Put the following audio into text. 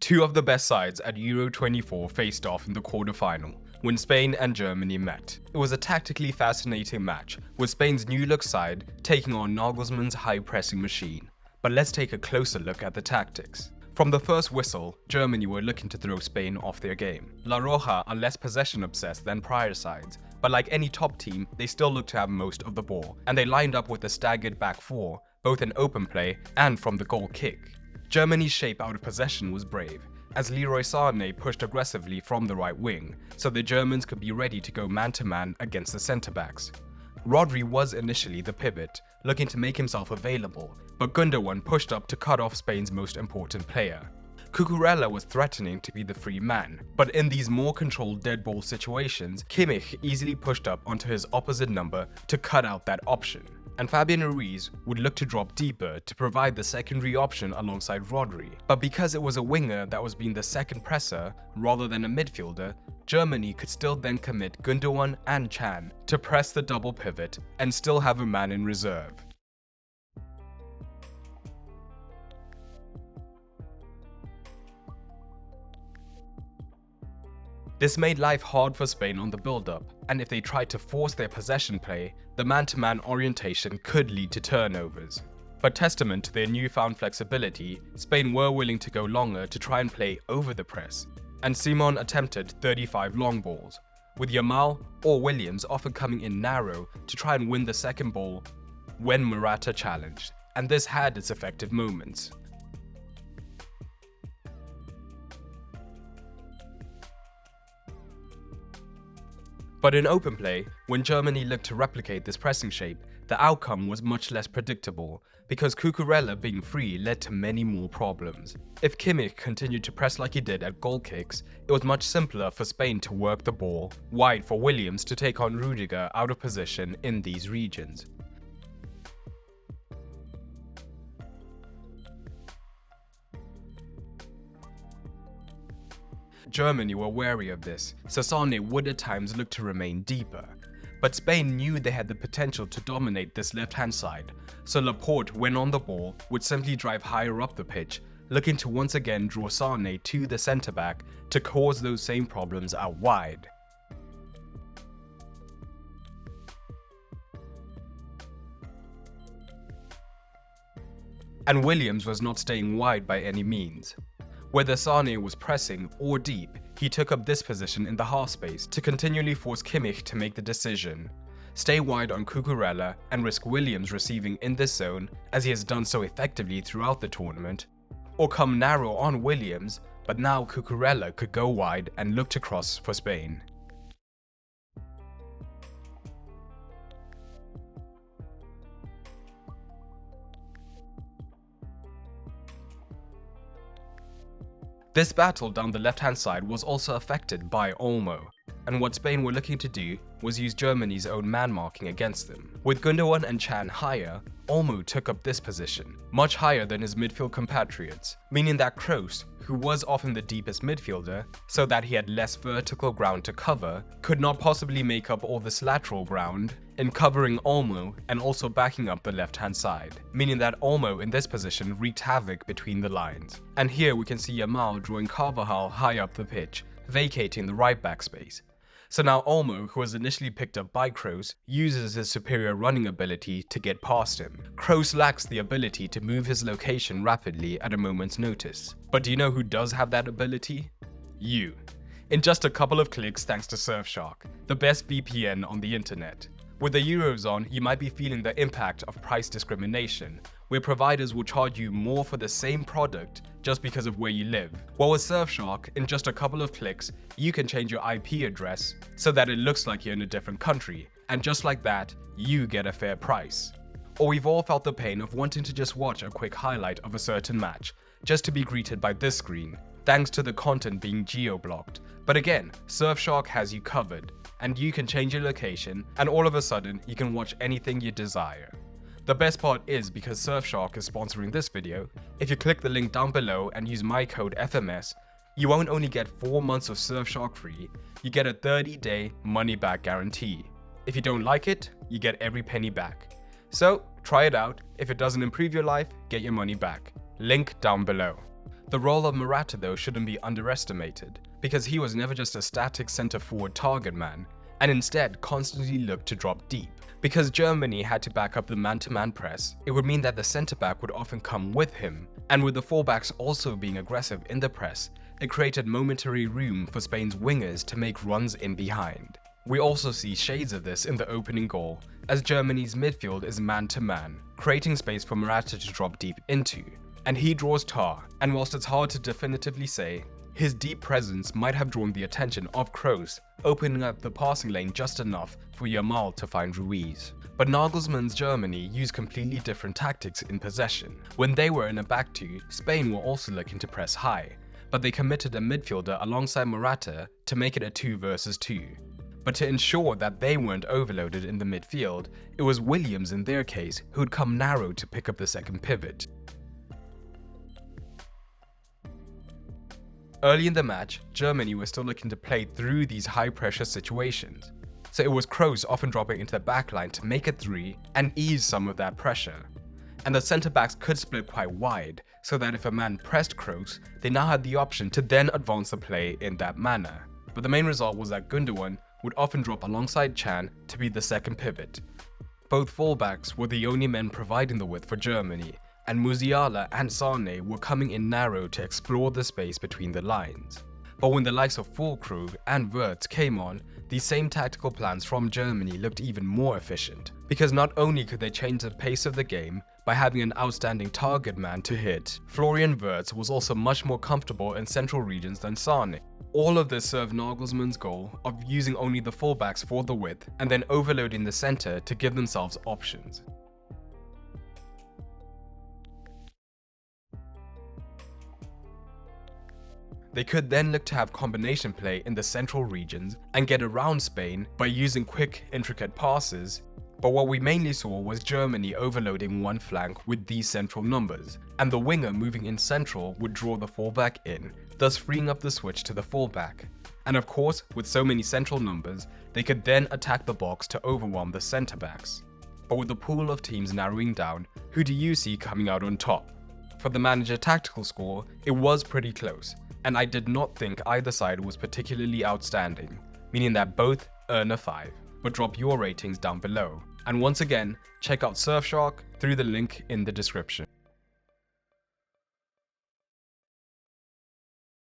Two of the best sides at Euro 24 faced off in the quarterfinal, when Spain and Germany met. It was a tactically fascinating match, with Spain's new-look side taking on Nagelsmann's high-pressing machine. But let's take a closer look at the tactics. From the first whistle, Germany were looking to throw Spain off their game. La Roja are less possession-obsessed than prior sides, but like any top team, they still look to have most of the ball, and they lined up with a staggered back four, both in open play and from the goal kick. Germany's shape out of possession was brave, as Leroy Sané pushed aggressively from the right wing, so the Germans could be ready to go man-to-man against the centre-backs. Rodri was initially the pivot, looking to make himself available, but Gundogan pushed up to cut off Spain's most important player. Cucurella was threatening to be the free man, but in these more controlled dead ball situations, Kimmich easily pushed up onto his opposite number to cut out that option. And Fabian Ruiz would look to drop deeper to provide the secondary option alongside Rodri. But because it was a winger that was being the second presser rather than a midfielder, Germany could still then commit Gundogan and Can to press the double pivot and still have a man in reserve. This made life hard for Spain on the build-up, and if they tried to force their possession play, the man-to-man orientation could lead to turnovers. But testament to their newfound flexibility, Spain were willing to go longer to try and play over the press, and Simon attempted 35 long balls, with Yamal or Williams often coming in narrow to try and win the second ball when Morata challenged, and this had its effective moments. But in open play, when Germany looked to replicate this pressing shape, the outcome was much less predictable, because Cucurella being free led to many more problems. If Kimmich continued to press like he did at goal kicks, it was much simpler for Spain to work the ball wide for Williams to take on Rudiger out of position in these regions. Germany were wary of this, so Sané would at times look to remain deeper. But Spain knew they had the potential to dominate this left-hand side, so Laporte, when on the ball, would simply drive higher up the pitch, looking to once again draw Sané to the centre-back to cause those same problems out wide. And Williams was not staying wide by any means. Whether Sané was pressing or deep, he took up this position in the half space to continually force Kimmich to make the decision. Stay wide on Cucurella and risk Williams receiving in this zone, as he has done so effectively throughout the tournament, or come narrow on Williams, but now Cucurella could go wide and look to cross for Spain. This battle down the left-hand side was also affected by Olmo, and what Spain were looking to do was use Germany's own man-marking against them. With Gundogan and Can higher, Olmo took up this position, much higher than his midfield compatriots, meaning that Kroos, who was often the deepest midfielder, so that he had less vertical ground to cover, could not possibly make up all this lateral ground in covering Olmo and also backing up the left-hand side, meaning that Olmo in this position wreaked havoc between the lines. And here we can see Yamal drawing Carvajal high up the pitch, vacating the right back space. So now Olmo, who was initially picked up by Kroos, uses his superior running ability to get past him. Kroos lacks the ability to move his location rapidly at a moment's notice. But do you know who does have that ability? You. In just a couple of clicks thanks to Surfshark, the best VPN on the internet. With the Euros on, you might be feeling the impact of price discrimination, where providers will charge you more for the same product just because of where you live. Well, with Surfshark, in just a couple of clicks, you can change your IP address so that it looks like you're in a different country, and just like that, you get a fair price. Or we've all felt the pain of wanting to just watch a quick highlight of a certain match, just to be greeted by this screen, thanks to the content being geo-blocked. But again, Surfshark has you covered, and you can change your location, and all of a sudden, you can watch anything you desire. The best part is, because Surfshark is sponsoring this video, if you click the link down below and use my code FMS, you won't only get 4 months of Surfshark free, you get a 30-day money-back guarantee. If you don't like it, you get every penny back. So, try it out. If it doesn't improve your life, get your money back. Link down below. The role of Morata though shouldn't be underestimated, because he was never just a static centre forward target man, and instead constantly looked to drop deep. Because Germany had to back up the man-to-man press, it would mean that the centre-back would often come with him, and with the fullbacks also being aggressive in the press, it created momentary room for Spain's wingers to make runs in behind. We also see shades of this in the opening goal, as Germany's midfield is man-to-man, creating space for Morata to drop deep into, and he draws tar, and whilst it's hard to definitively say, his deep presence might have drawn the attention of Kroos, opening up the passing lane just enough for Yamal to find Ruiz. But Nagelsmann's Germany used completely different tactics in possession. When they were in a back two, Spain were also looking to press high, but they committed a midfielder alongside Morata to make it a 2 versus 2. But to ensure that they weren't overloaded in the midfield, it was Williams in their case who'd come narrow to pick up the second pivot. Early in the match, Germany was still looking to play through these high-pressure situations, so it was Kroos often dropping into the backline to make a 3 and ease some of that pressure. And the centre-backs could split quite wide, so that if a man pressed Kroos, they now had the option to then advance the play in that manner. But the main result was that Gundogan would often drop alongside Can to be the second pivot. Both fullbacks were the only men providing the width for Germany, and Musiala and Sane were coming in narrow to explore the space between the lines. But when the likes of Füllkrug and Wirtz came on, these same tactical plans from Germany looked even more efficient, because not only could they change the pace of the game by having an outstanding target man to hit, Florian Wirtz was also much more comfortable in central regions than Sane. All of this served Nagelsmann's goal of using only the fullbacks for the width and then overloading the centre to give themselves options. They could then look to have combination play in the central regions and get around Spain by using quick, intricate passes, but what we mainly saw was Germany overloading one flank with these central numbers, and the winger moving in central would draw the fullback in, thus freeing up the switch to the fullback. And of course, with so many central numbers, they could then attack the box to overwhelm the centre-backs. But with the pool of teams narrowing down, who do you see coming out on top? For the manager tactical score, it was pretty close, and I did not think either side was particularly outstanding, meaning that both earn a 5, but drop your ratings down below. And once again, check out Surfshark through the link in the description.